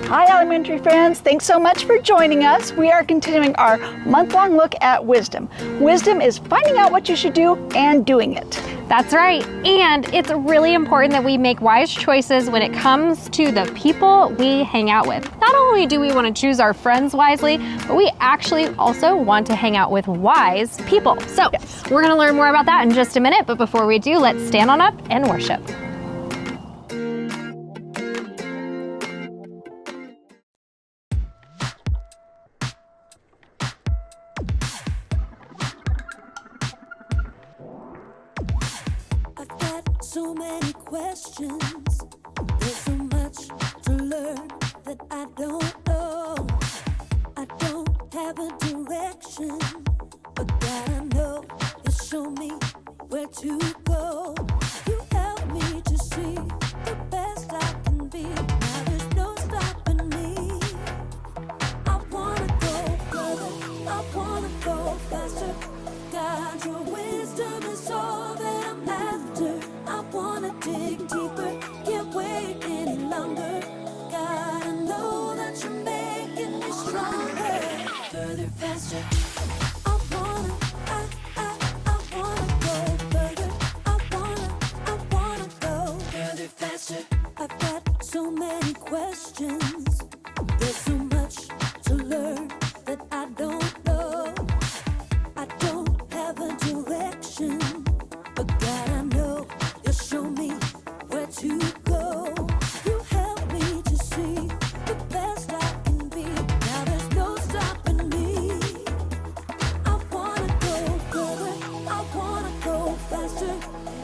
Hi, elementary friends. Thanks so much for joining us. We are continuing our month-long look at wisdom. Wisdom is finding out what you should do and doing it. That's right. And it's really important that we make wise choices when it comes to the people we hang out with. Not only do we want to choose our friends wisely, but we actually also want to hang out with wise people. So we're going to learn more about that in just a minute. But before we do, let's stand on up and worship. So many questions, there's so much to learn that I don't know. I don't have a direction, but God, I know you show me where to go. You help me to see the best I can be. Now there's no stopping me. I wanna go further, I wanna go faster. God, your wisdom is all that I'm after. I wanna dig deeper, can't wait any longer. God, I know that you're making me stronger. Further, faster. I wanna go further. I wanna go further, faster. I've got so many questions. There's so much to learn that I don't know. I don't have a direction, but God, I know you show me where to go. You help me to see the best I can be. Now there's no stopping me. I wanna go further, I wanna go faster.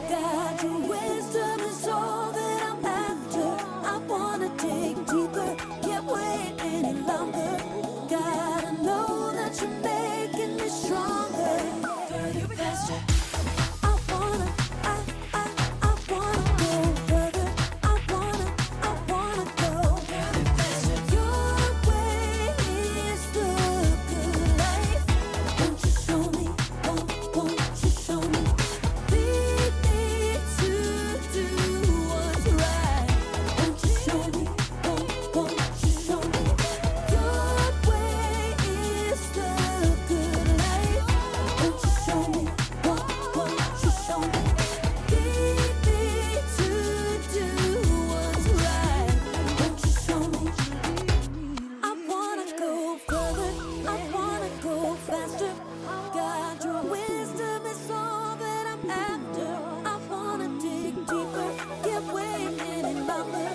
God, your wisdom is all that I'm after. I wanna dig deeper, can't wait any longer. God, I know that you're making me stronger. Further, faster. I wanna go further. I wanna go further, faster. Your way is the good life. Won't you show me? Won't you show me? Lead me to do what's right. Won't you show me? Won't you show me? Your way is the good life. Won't you show me? Won't you show me? Lead me to do what's right. Won't you show me? I wanna go further. I wanna go faster. God, your wisdom is all that I'm after. I wanna dig deeper, can't wait any longer.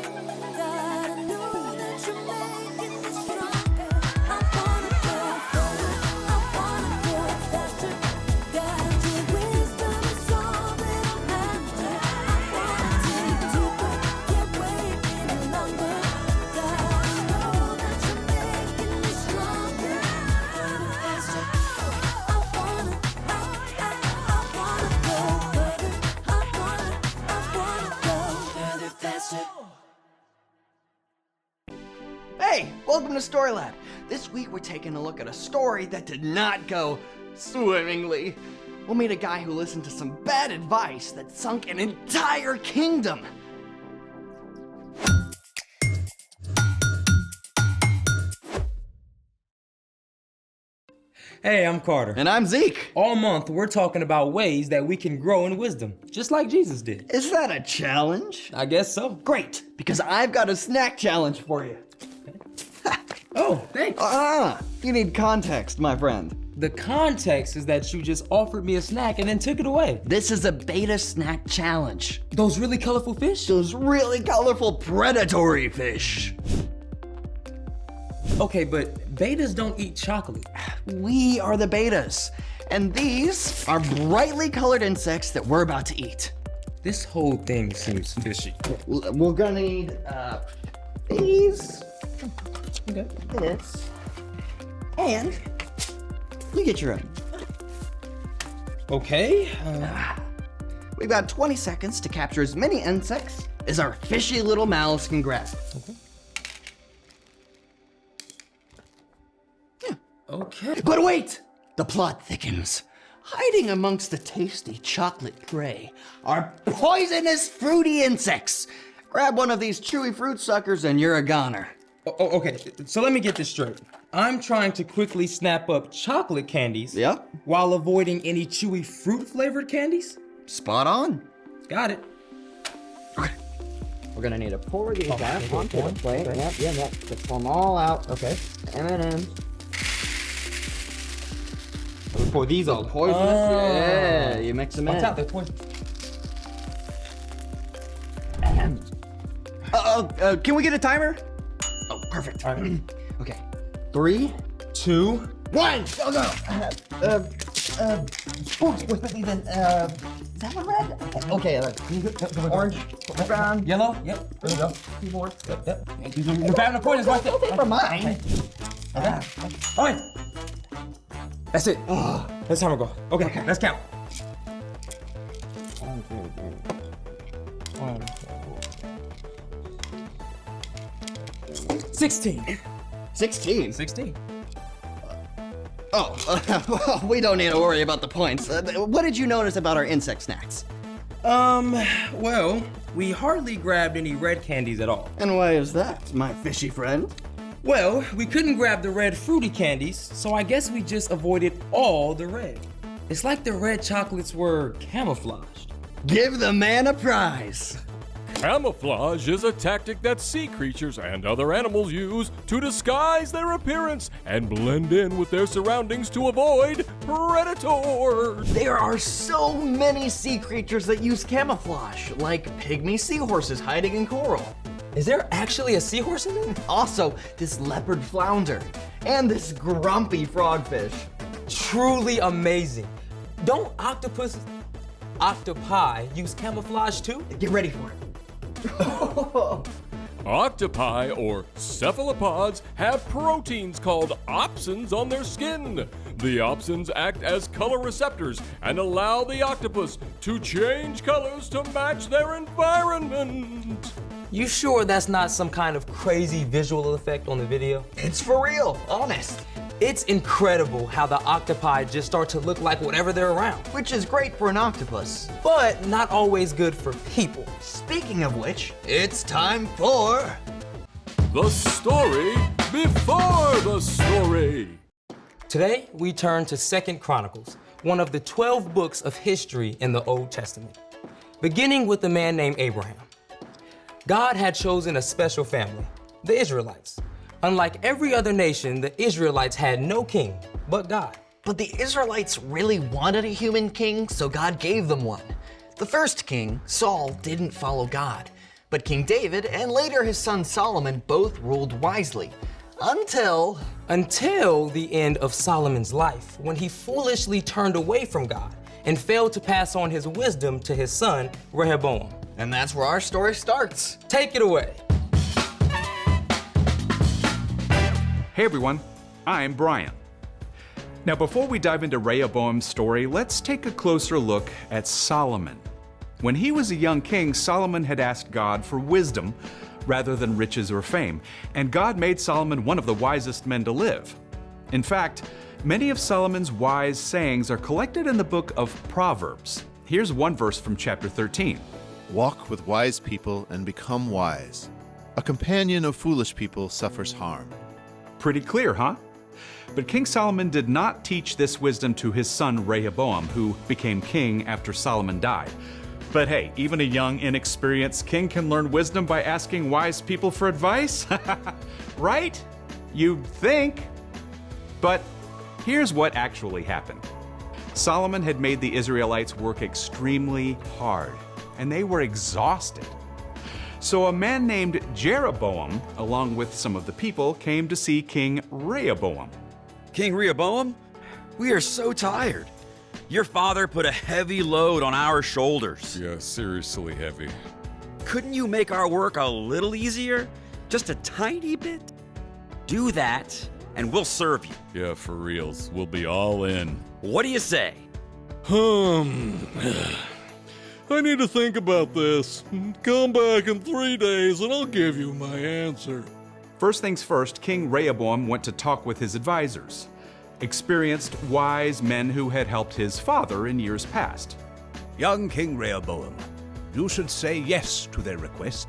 God, I know that you're making me stronger. I wanna go further. I wanna go faster. God, your wisdom is all that I'm after. I wanna dig deeper, can't wait any longer. God, I know that you're making me stronger. Further, faster. I wanna go further. I wanna go further, faster. Hey, welcome to Story Lab. This week we're taking a look at a story that did not go swimmingly. We'll meet a guy who listened to some bad advice that sunk an entire kingdom. Hey, I'm Carter. And I'm Zeke. All month, we're talking about ways that we can grow in wisdom, just like Jesus did. Is that a challenge? I guess so. Great, because I've got a snack challenge for you. Oh, thanks. You need context, my friend. The context is that you just offered me a snack and then took it away. This is a beta snack challenge. Those really colorful fish? Those really colorful predatory fish. Okay, but betas don't eat chocolate. We are the betas, and these are brightly colored insects that we're about to eat. This whole thing seems fishy. We're gonna need these, Okay. this, and you get your own. Okay. We've got 20 seconds to capture as many insects as our fishy little mouths can grasp. Okay. Okay. But wait! The plot thickens. Hiding amongst the tasty chocolate prey are poisonous fruity insects. Grab one of these chewy fruit suckers and you're a goner. Okay, so let me get this straight. I'm trying to quickly snap up chocolate candies. Yep. While avoiding any chewy fruit-flavored candies? Spot on. Got it. Okay. We're gonna need to pour these back onto the plate. Yep. Just pull them all out. Okay. M&M's. Pour these all. Poisonous. Yeah, you mix them Watch in. out, they're poisonous. Can we get a timer? Oh, perfect. All right. Okay. 3, 2, 1, go, go. Oops, wait, is that one red? Okay, orange, brown, yellow. Yep. There we go. more. Yep. You're grabbing the poisonous right there. Don't take from mine. Okay. All right. That's it. That's how we go. Okay, let's count. 1, 2, 3. 16. 16. 16. Oh, we don't need to worry about the points. What did you notice about our insect snacks? Well, we hardly grabbed any red candies at all. And why is that, my fishy friend? Well, we couldn't grab the red fruity candies, so I guess we just avoided all the red. It's like the red chocolates were camouflaged. Give the man a prize. Camouflage is a tactic that sea creatures and other animals use to disguise their appearance and blend in with their surroundings to avoid predators. There are so many sea creatures that use camouflage, like pygmy seahorses hiding in coral. Is there actually a seahorse in there? Also, this leopard flounder, and this grumpy frogfish. Truly amazing. Don't octopi use camouflage too? Get ready for it. Octopi, or cephalopods, have proteins called opsins on their skin. The opsins act as color receptors and allow the octopus to change colors to match their environment. You sure that's not some kind of crazy visual effect on the video? It's for real, honest. It's incredible how the octopi just start to look like whatever they're around, Which is great for an octopus. but not always good for people. Speaking of which, it's time for... The story before the story. Today, we turn to 2 Chronicles, one of the 12 books of history in the Old Testament, beginning with a man named Abraham. God had chosen a special family, the Israelites. Unlike every other nation, the Israelites had no king but God. But the Israelites really wanted a human king, so God gave them one. The first king, Saul, didn't follow God. But King David and later his son Solomon both ruled wisely. Until the end of Solomon's life, when he foolishly turned away from God and failed to pass on his wisdom to his son, Rehoboam. And that's where our story starts. Take it away. Hey everyone, I'm Brian. Now before we dive into Rehoboam's story, let's take a closer look at Solomon. When he was a young king, Solomon had asked God for wisdom rather than riches or fame, and God made Solomon one of the wisest men to live. In fact, many of Solomon's wise sayings are collected in the book of Proverbs. Here's one verse from chapter 13. Walk with wise people and become wise. A companion of foolish people suffers harm. Pretty clear, huh? But King Solomon did not teach this wisdom to his son Rehoboam, who became king after Solomon died. But hey, even a young, inexperienced king can learn wisdom by asking wise people for advice? Right? You'd think. But here's what actually happened. Solomon had made the Israelites work extremely hard, and they were exhausted. So a man named Jeroboam, along with some of the people, came to see King Rehoboam. King Rehoboam, we are so tired. Your father put a heavy load on our shoulders. Yeah, seriously heavy. Couldn't you make our work a little easier? Just a tiny bit? Do that, and we'll serve you. Yeah, for reals. We'll be all in. What do you say? I need to think about this. Come back in 3 days and I'll give you my answer. First things first, King Rehoboam went to talk with his advisors, experienced, wise men who had helped his father in years past. Young King Rehoboam, you should say yes to their request.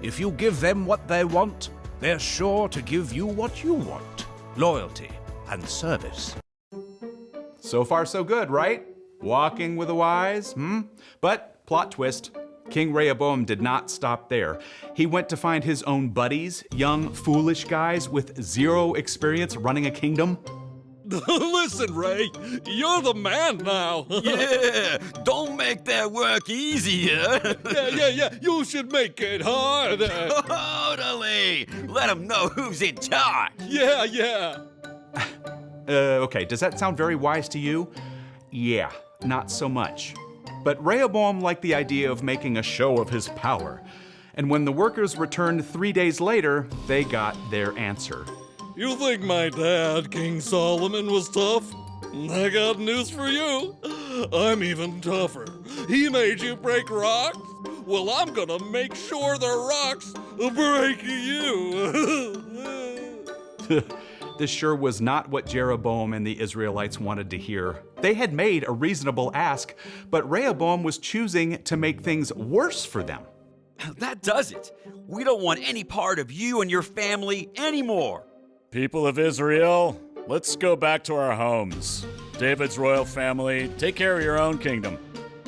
If you give them what they want, they're sure to give you what you want: loyalty and service. So far, so good, right? Walking with the wise, But, plot twist, King Rehoboam did not stop there. He went to find his own buddies, young, foolish guys with zero experience running a kingdom. Listen, Ray, you're the man now. Yeah, don't make that work easier. Yeah, you should make it harder. Totally. Let them know who's in charge. Yeah. Okay, does that sound very wise to you? Yeah, not so much. But Rehoboam liked the idea of making a show of his power. And when the workers returned 3 days later, they got their answer. You think my dad, King Solomon, was tough? I got news for you. I'm even tougher. He made you break rocks? Well, I'm gonna make sure the rocks break you. This sure was not what Jeroboam and the Israelites wanted to hear. They had made a reasonable ask, but Rehoboam was choosing to make things worse for them. That does it. We don't want any part of you and your family anymore. People of Israel, let's go back to our homes. David's royal family, take care of your own kingdom.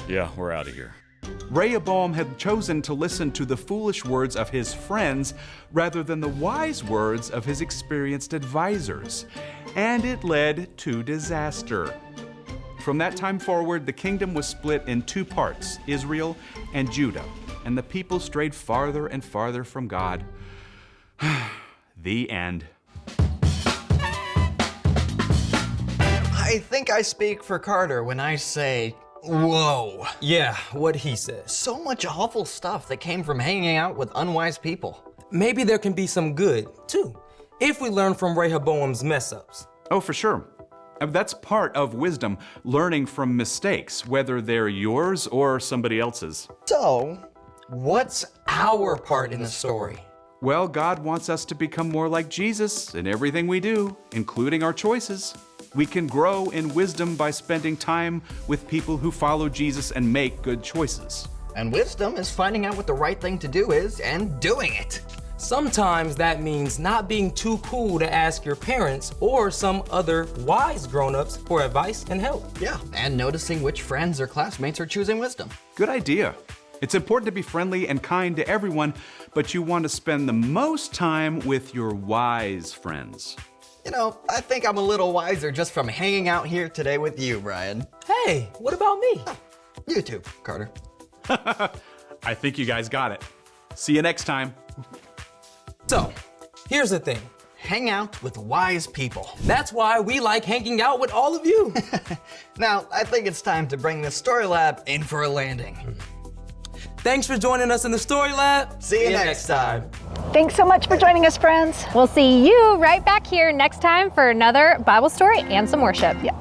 Yeah, we're out of here. Rehoboam had chosen to listen to the foolish words of his friends rather than the wise words of his experienced advisors, and it led to disaster. From that time forward, the kingdom was split in two parts, Israel and Judah, and the people strayed farther and farther from God. The end. I think I speak for Carter when I say, whoa. Yeah, what he says. So much awful stuff that came from hanging out with unwise people. Maybe there can be some good, too, if we learn from Rehoboam's mess-ups. Oh, for sure. That's part of wisdom, learning from mistakes, whether they're yours or somebody else's. So, what's our part in the story? Well, God wants us to become more like Jesus in everything we do, including our choices. We can grow in wisdom by spending time with people who follow Jesus and make good choices. And wisdom is finding out what the right thing to do is and doing it. Sometimes that means not being too cool to ask your parents or some other wise grown-ups for advice and help. Yeah, and noticing which friends or classmates are choosing wisdom. Good idea. It's important to be friendly and kind to everyone, but you want to spend the most time with your wise friends. You know, I think I'm a little wiser just from hanging out here today with you, Brian. Hey, what about me? You too, Carter. I think you guys got it. See you next time. So, here's the thing. Hang out with wise people. That's why we like hanging out with all of you. Now, I think it's time to bring the Story Lab in for a landing. Thanks for joining us in the Story Lab. See you next time. Thanks so much for joining us, friends. We'll see you right back here next time for another Bible story and some worship. Yeah.